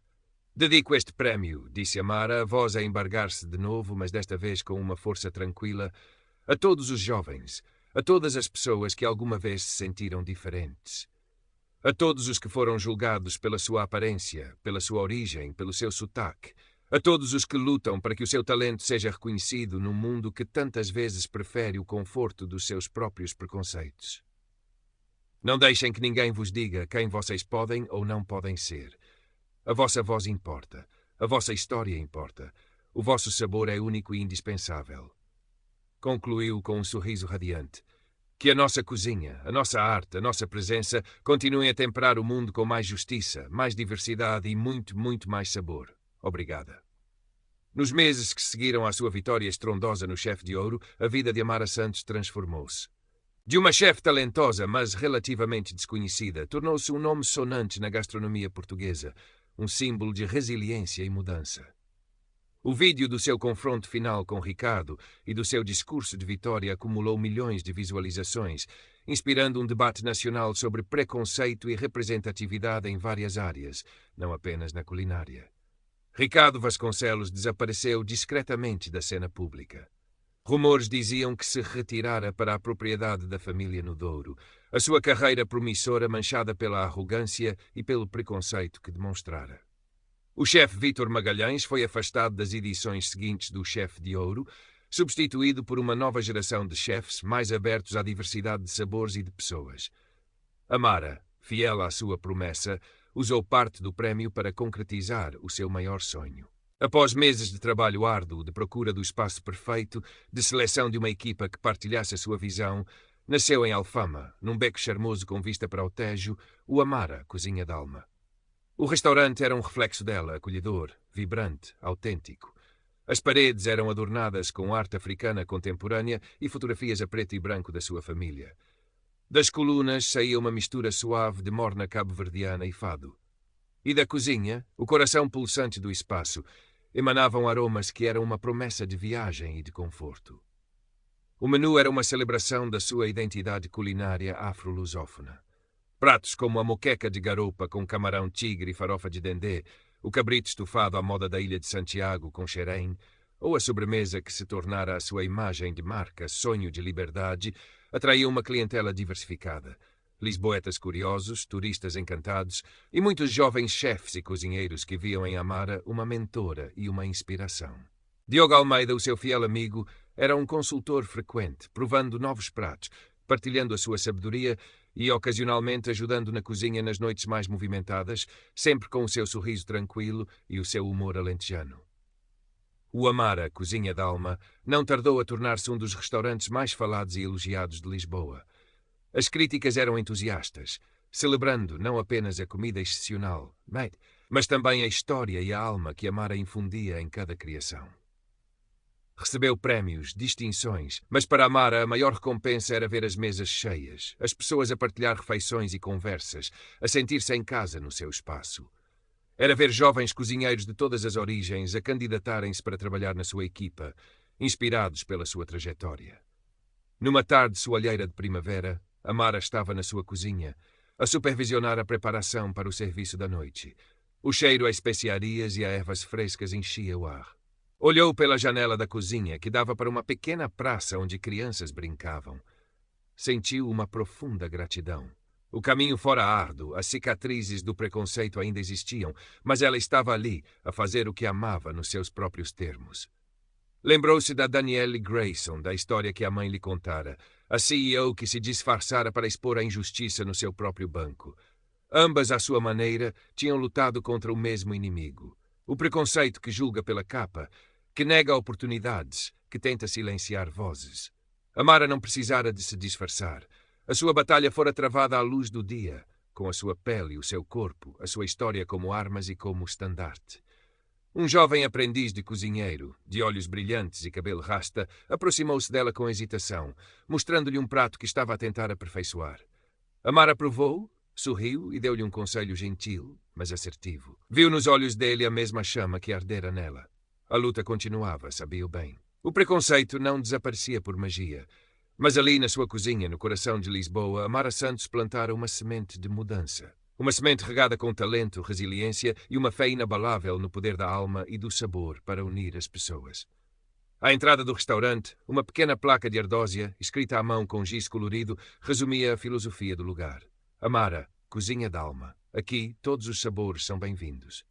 Dedico este prémio, disse Amara, a voz a embargar-se de novo, mas desta vez com uma força tranquila, a todos os jovens, a todas as pessoas que alguma vez se sentiram diferentes. A todos os que foram julgados pela sua aparência, pela sua origem, pelo seu sotaque. A todos os que lutam para que o seu talento seja reconhecido num mundo que tantas vezes prefere o conforto dos seus próprios preconceitos. Não deixem que ninguém vos diga quem vocês podem ou não podem ser. A vossa voz importa. A vossa história importa. O vosso sabor é único e indispensável. Concluiu com um sorriso radiante. Que a nossa cozinha, a nossa arte, a nossa presença continuem a temperar o mundo com mais justiça, mais diversidade e muito, muito mais sabor. Obrigada. Nos meses que seguiram à sua vitória estrondosa no Chefe de Ouro, a vida de Amara Santos transformou-se. De uma chefe talentosa, mas relativamente desconhecida, tornou-se um nome sonante na gastronomia portuguesa, um símbolo de resiliência e mudança. O vídeo do seu confronto final com Ricardo e do seu discurso de vitória acumulou milhões de visualizações, inspirando um debate nacional sobre preconceito e representatividade em várias áreas, não apenas na culinária. Ricardo Vasconcelos desapareceu discretamente da cena pública. Rumores diziam que se retirara para a propriedade da família no Douro, a sua carreira promissora manchada pela arrogância e pelo preconceito que demonstrara. O chefe Vítor Magalhães foi afastado das edições seguintes do Chefe de Ouro, substituído por uma nova geração de chefes mais abertos à diversidade de sabores e de pessoas. Amara, fiel à sua promessa, usou parte do prémio para concretizar o seu maior sonho. Após meses de trabalho árduo, de procura do espaço perfeito, de seleção de uma equipa que partilhasse a sua visão, nasceu em Alfama, num beco charmoso com vista para o Tejo, o Amara Cozinha d'Alma. O restaurante era um reflexo dela, acolhedor, vibrante, autêntico. As paredes eram adornadas com arte africana contemporânea e fotografias a preto e branco da sua família. Das colunas saía uma mistura suave de morna cabo-verdiana e fado. E da cozinha, o coração pulsante do espaço, emanavam aromas que eram uma promessa de viagem e de conforto. O menu era uma celebração da sua identidade culinária afro-lusófona. Pratos como a moqueca de garoupa com camarão tigre e farofa de dendê, o cabrito estufado à moda da ilha de Santiago com xerém, ou a sobremesa que se tornara a sua imagem de marca, sonho de liberdade, atraía uma clientela diversificada. Lisboetas curiosos, turistas encantados e muitos jovens chefes e cozinheiros que viam em Amara uma mentora e uma inspiração. Diogo Almeida, o seu fiel amigo, era um consultor frequente, provando novos pratos, partilhando a sua sabedoria e ocasionalmente ajudando na cozinha nas noites mais movimentadas, sempre com o seu sorriso tranquilo e o seu humor alentejano. O Amara Cozinha d'Alma não tardou a tornar-se um dos restaurantes mais falados e elogiados de Lisboa. As críticas eram entusiastas, celebrando não apenas a comida excepcional, mas também a história e a alma que Amara infundia em cada criação. Recebeu prémios, distinções, mas para Amara a maior recompensa era ver as mesas cheias, as pessoas a partilhar refeições e conversas, a sentir-se em casa no seu espaço. Era ver jovens cozinheiros de todas as origens a candidatarem-se para trabalhar na sua equipa, inspirados pela sua trajetória. Numa tarde soalheira de primavera, Amara estava na sua cozinha, a supervisionar a preparação para o serviço da noite, O cheiro a especiarias e a ervas frescas enchia o ar. Olhou pela janela da cozinha, que dava para uma pequena praça onde crianças brincavam. Sentiu uma profunda gratidão. O caminho fora árduo, as cicatrizes do preconceito ainda existiam, mas ela estava ali, a fazer o que amava nos seus próprios termos. Lembrou-se da Danielle Grayson, da história que a mãe lhe contara, a CEO que se disfarçara para expor a injustiça no seu próprio banco. Ambas, à sua maneira, tinham lutado contra o mesmo inimigo. O preconceito que julga pela capa, que nega oportunidades, que tenta silenciar vozes. Amara não precisara de se disfarçar. A sua batalha fora travada à luz do dia, com a sua pele, o seu corpo, a sua história como armas e como estandarte. Um jovem aprendiz de cozinheiro, de olhos brilhantes e cabelo rasta, aproximou-se dela com hesitação, mostrando-lhe um prato que estava a tentar aperfeiçoar. Amara provou, sorriu e deu-lhe um conselho gentil, mas assertivo. Viu nos olhos dele a mesma chama que ardera nela. A luta continuava, sabia-o bem. O preconceito não desaparecia por magia. Mas ali, na sua cozinha, no coração de Lisboa, Amara Santos plantara uma semente de mudança. Uma semente regada com talento, resiliência e uma fé inabalável no poder da alma e do sabor para unir as pessoas. À entrada do restaurante, uma pequena placa de ardósia, escrita à mão com giz colorido, resumia a filosofia do lugar. Amara, cozinha da alma. Aqui todos os sabores são bem-vindos.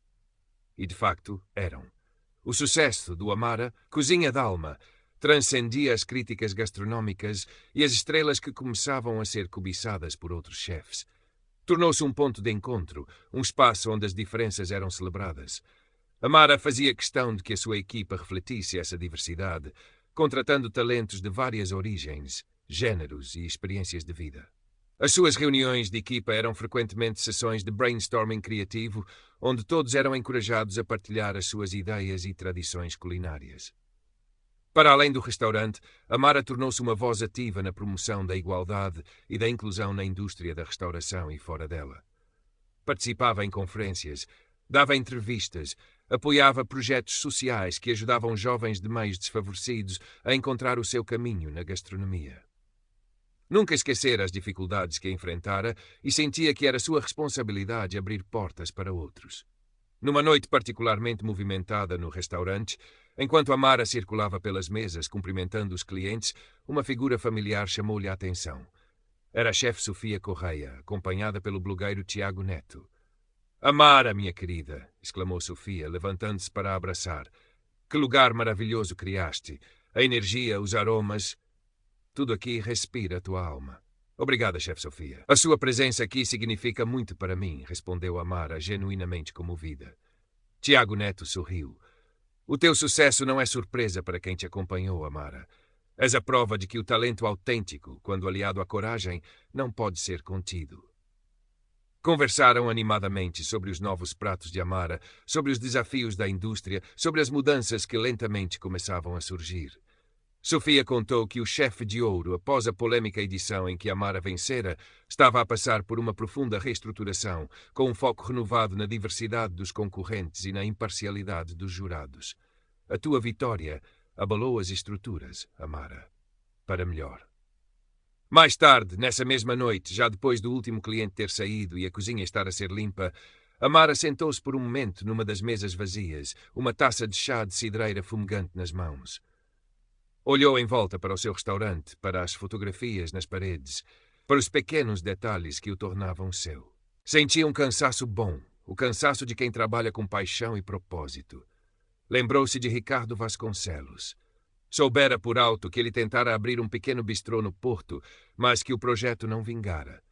E de facto eram. O sucesso do Amara, cozinha da alma, transcendia as críticas gastronómicas e as estrelas que começavam a ser cobiçadas por outros chefes. Tornou-se um ponto de encontro, um espaço onde as diferenças eram celebradas. Amara fazia questão de que a sua equipa refletisse essa diversidade, contratando talentos de várias origens, géneros e experiências de vida. As suas reuniões de equipa eram frequentemente sessões de brainstorming criativo, onde todos eram encorajados a partilhar as suas ideias e tradições culinárias. Para além do restaurante, Amara tornou-se uma voz ativa na promoção da igualdade e da inclusão na indústria da restauração e fora dela. Participava em conferências, dava entrevistas, apoiava projetos sociais que ajudavam jovens de meios desfavorecidos a encontrar o seu caminho na gastronomia. Nunca esquecera as dificuldades que enfrentara e sentia que era sua responsabilidade abrir portas para outros. Numa noite particularmente movimentada no restaurante, enquanto Amara circulava pelas mesas cumprimentando os clientes, uma figura familiar chamou-lhe a atenção. Era a chefe Sofia Correia, acompanhada pelo blogueiro Tiago Neto. "Amara, minha querida!" exclamou Sofia, levantando-se para a abraçar. "Que lugar maravilhoso criaste! A energia, os aromas... Tudo aqui respira a tua alma." "Obrigada, chefe Sofia. A sua presença aqui significa muito para mim", respondeu Amara, genuinamente comovida. Tiago Neto sorriu. "O teu sucesso não é surpresa para quem te acompanhou, Amara. És a prova de que o talento autêntico, quando aliado à coragem, não pode ser contido." Conversaram animadamente sobre os novos pratos de Amara, sobre os desafios da indústria, sobre as mudanças que lentamente começavam a surgir. Sofia contou que o chefe de ouro, após a polêmica edição em que Amara vencera, estava a passar por uma profunda reestruturação, com um foco renovado na diversidade dos concorrentes e na imparcialidade dos jurados. "A tua vitória abalou as estruturas, Amara, para melhor." Mais tarde, nessa mesma noite, já depois do último cliente ter saído e a cozinha estar a ser limpa, Amara sentou-se por um momento numa das mesas vazias, uma taça de chá de cidreira fumegante nas mãos. Olhou em volta para o seu restaurante, para as fotografias nas paredes, para os pequenos detalhes que o tornavam seu. Sentia um cansaço bom, o cansaço de quem trabalha com paixão e propósito. Lembrou-se de Ricardo Vasconcelos. Soubera por alto que ele tentara abrir um pequeno bistrô no Porto, mas que o projeto não vingara.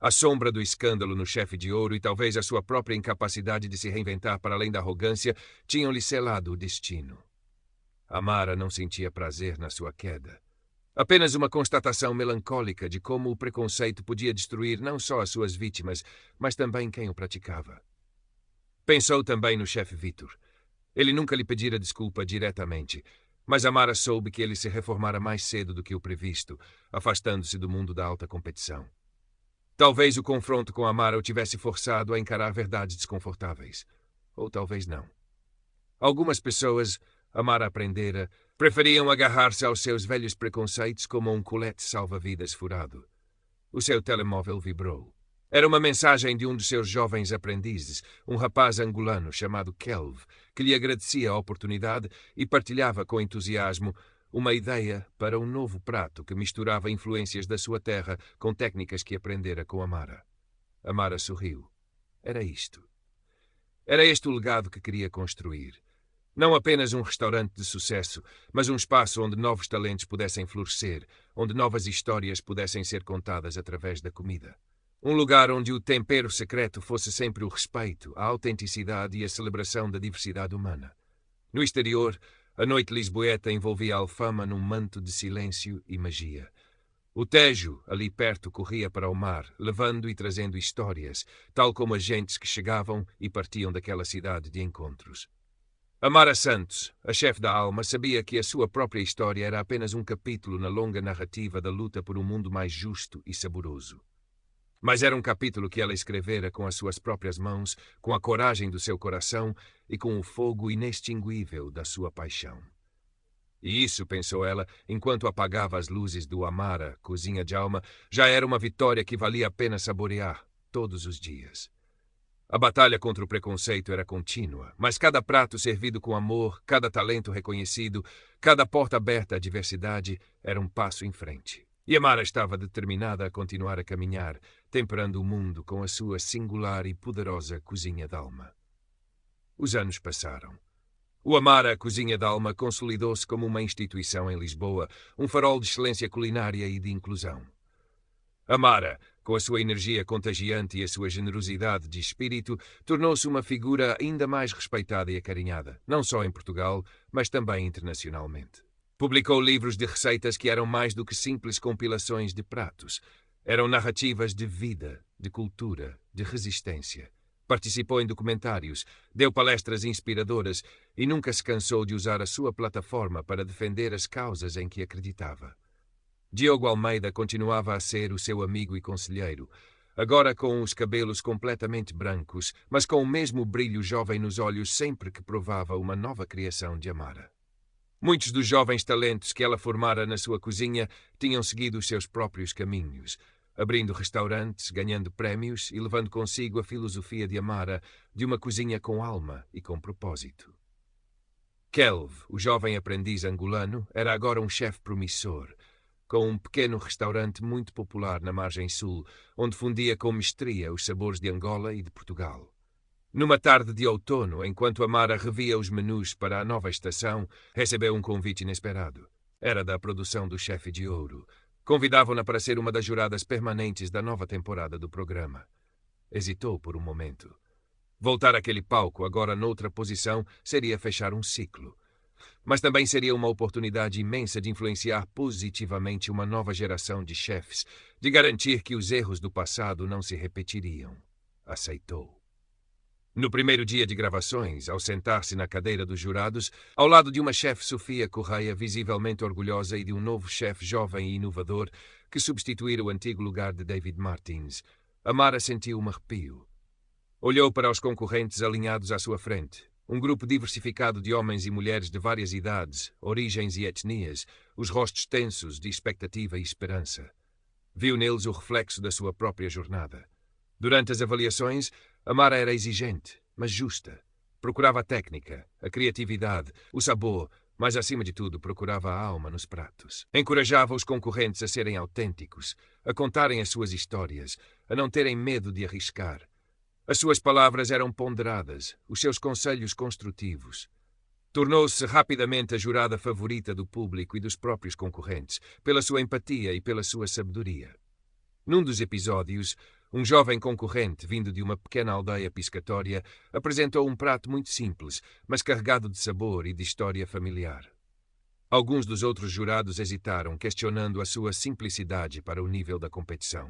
A sombra do escândalo no chefe de ouro e talvez a sua própria incapacidade de se reinventar para além da arrogância tinham-lhe selado o destino. Amara não sentia prazer na sua queda. Apenas uma constatação melancólica de como o preconceito podia destruir não só as suas vítimas, mas também quem o praticava. Pensou também no chefe Vítor. Ele nunca lhe pedira desculpa diretamente, mas Amara soube que ele se reformara mais cedo do que o previsto, afastando-se do mundo da alta competição. Talvez o confronto com Amara o tivesse forçado a encarar verdades desconfortáveis. Ou talvez não. Algumas pessoas, Amara aprendera, preferiam agarrar-se aos seus velhos preconceitos como um colete salva-vidas furado. O seu telemóvel vibrou. Era uma mensagem de um dos seus jovens aprendizes, um rapaz angolano chamado Kelv, que lhe agradecia a oportunidade e partilhava com entusiasmo uma ideia para um novo prato que misturava influências da sua terra com técnicas que aprendera com Amara. Amara sorriu. Era isto. Era este o legado que queria construir. Não apenas um restaurante de sucesso, mas um espaço onde novos talentos pudessem florescer, onde novas histórias pudessem ser contadas através da comida. Um lugar onde o tempero secreto fosse sempre o respeito, a autenticidade e a celebração da diversidade humana. No exterior, a noite lisboeta envolvia a Alfama num manto de silêncio e magia. O Tejo, ali perto, corria para o mar, levando e trazendo histórias, tal como agentes que chegavam e partiam daquela cidade de encontros. Amara Santos, a chefe da Alma, sabia que a sua própria história era apenas um capítulo na longa narrativa da luta por um mundo mais justo e saboroso. Mas era um capítulo que ela escrevera com as suas próprias mãos, com a coragem do seu coração e com o fogo inextinguível da sua paixão. E isso, pensou ela, enquanto apagava as luzes do Amara, cozinha de alma, já era uma vitória que valia a pena saborear todos os dias. A batalha contra o preconceito era contínua, mas cada prato servido com amor, cada talento reconhecido, cada porta aberta à diversidade era um passo em frente. E Amara estava determinada a continuar a caminhar, temperando o mundo com a sua singular e poderosa cozinha d'alma. Os anos passaram. O Amara Cozinha d'Alma consolidou-se como uma instituição em Lisboa, um farol de excelência culinária e de inclusão. Amara, com a sua energia contagiante e a sua generosidade de espírito, tornou-se uma figura ainda mais respeitada e acarinhada, não só em Portugal, mas também internacionalmente. Publicou livros de receitas que eram mais do que simples compilações de pratos. Eram narrativas de vida, de cultura, de resistência. Participou em documentários, deu palestras inspiradoras e nunca se cansou de usar a sua plataforma para defender as causas em que acreditava. Diogo Almeida continuava a ser o seu amigo e conselheiro, agora com os cabelos completamente brancos, mas com o mesmo brilho jovem nos olhos sempre que provava uma nova criação de Amara. Muitos dos jovens talentos que ela formara na sua cozinha tinham seguido os seus próprios caminhos, abrindo restaurantes, ganhando prémios e levando consigo a filosofia de Amara de uma cozinha com alma e com propósito. Kelv, o jovem aprendiz angolano, era agora um chefe promissor, com um pequeno restaurante muito popular na margem sul, onde fundia com mestria os sabores de Angola e de Portugal. Numa tarde de outono, enquanto Amara revia os menus para a nova estação, recebeu um convite inesperado. Era da produção do Chefe de Ouro. Convidavam-na para ser uma das juradas permanentes da nova temporada do programa. Hesitou por um momento. Voltar àquele palco, agora noutra posição, seria fechar um ciclo. Mas também seria uma oportunidade imensa de influenciar positivamente uma nova geração de chefes, de garantir que os erros do passado não se repetiriam. Aceitou. No primeiro dia de gravações, ao sentar-se na cadeira dos jurados, ao lado de uma chefe Sofia Correia visivelmente orgulhosa e de um novo chefe jovem e inovador que substituíra o antigo lugar de David Martins, Amara sentiu um arrepio. Olhou para os concorrentes alinhados à sua frente, um grupo diversificado de homens e mulheres de várias idades, origens e etnias, os rostos tensos de expectativa e esperança. Viu neles o reflexo da sua própria jornada. Durante as avaliações, Amara era exigente, mas justa. Procurava a técnica, a criatividade, o sabor, mas acima de tudo procurava a alma nos pratos. Encorajava os concorrentes a serem autênticos, a contarem as suas histórias, a não terem medo de arriscar. As suas palavras eram ponderadas, os seus conselhos construtivos. Tornou-se rapidamente a jurada favorita do público e dos próprios concorrentes, pela sua empatia e pela sua sabedoria. Num dos episódios, um jovem concorrente, vindo de uma pequena aldeia piscatória, apresentou um prato muito simples, mas carregado de sabor e de história familiar. Alguns dos outros jurados hesitaram, questionando a sua simplicidade para o nível da competição.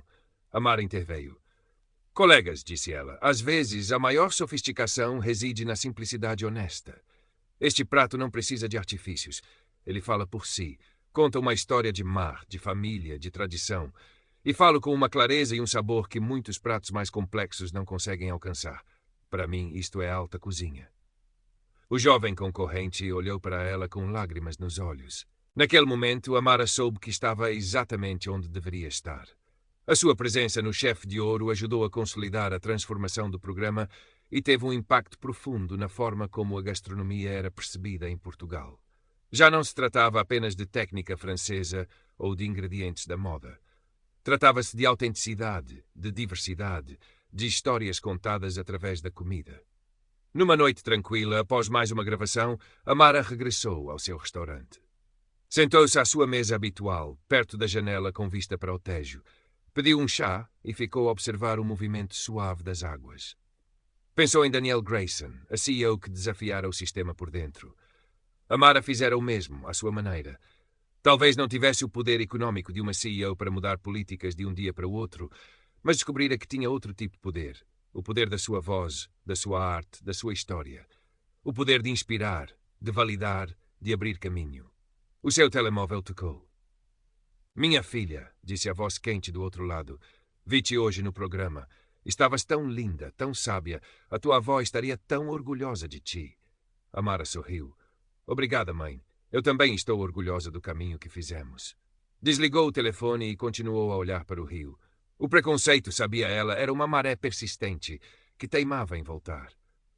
Amara interveio. Colegas, disse ela, às vezes a maior sofisticação reside na simplicidade honesta. Este prato não precisa de artifícios. Ele fala por si, conta uma história de mar, de família, de tradição. E falo com uma clareza e um sabor que muitos pratos mais complexos não conseguem alcançar. Para mim, isto é alta cozinha. O jovem concorrente olhou para ela com lágrimas nos olhos. Naquele momento, Amara soube que estava exatamente onde deveria estar. A sua presença no Chefe de Ouro ajudou a consolidar a transformação do programa e teve um impacto profundo na forma como a gastronomia era percebida em Portugal. Já não se tratava apenas de técnica francesa ou de ingredientes da moda. Tratava-se de autenticidade, de diversidade, de histórias contadas através da comida. Numa noite tranquila, após mais uma gravação, Amara regressou ao seu restaurante. Sentou-se à sua mesa habitual, perto da janela com vista para o Tejo. Pediu um chá e ficou a observar o movimento suave das águas. Pensou em Danielle Grayson, a CEO que desafiara o sistema por dentro. Amara fizera o mesmo, à sua maneira. Talvez não tivesse o poder económico de uma CEO para mudar políticas de um dia para o outro, mas descobrira que tinha outro tipo de poder. O poder da sua voz, da sua arte, da sua história. O poder de inspirar, de validar, de abrir caminho. O seu telemóvel tocou. Minha filha, disse a voz quente do outro lado, vi-te hoje no programa. Estavas tão linda, tão sábia. A tua avó estaria tão orgulhosa de ti. Amara sorriu. Obrigada, mãe. Eu também estou orgulhosa do caminho que fizemos. Desligou o telefone e continuou a olhar para o rio. O preconceito, sabia ela, era uma maré persistente, que teimava em voltar.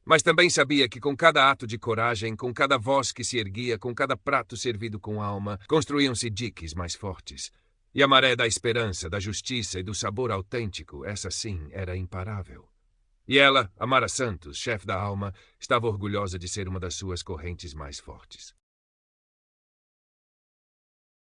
Mas também sabia que com cada ato de coragem, com cada voz que se erguia, com cada prato servido com alma, construíam-se diques mais fortes. E a maré da esperança, da justiça e do sabor autêntico, essa sim, era imparável. E ela, Amara Santos, chefe da alma, estava orgulhosa de ser uma das suas correntes mais fortes.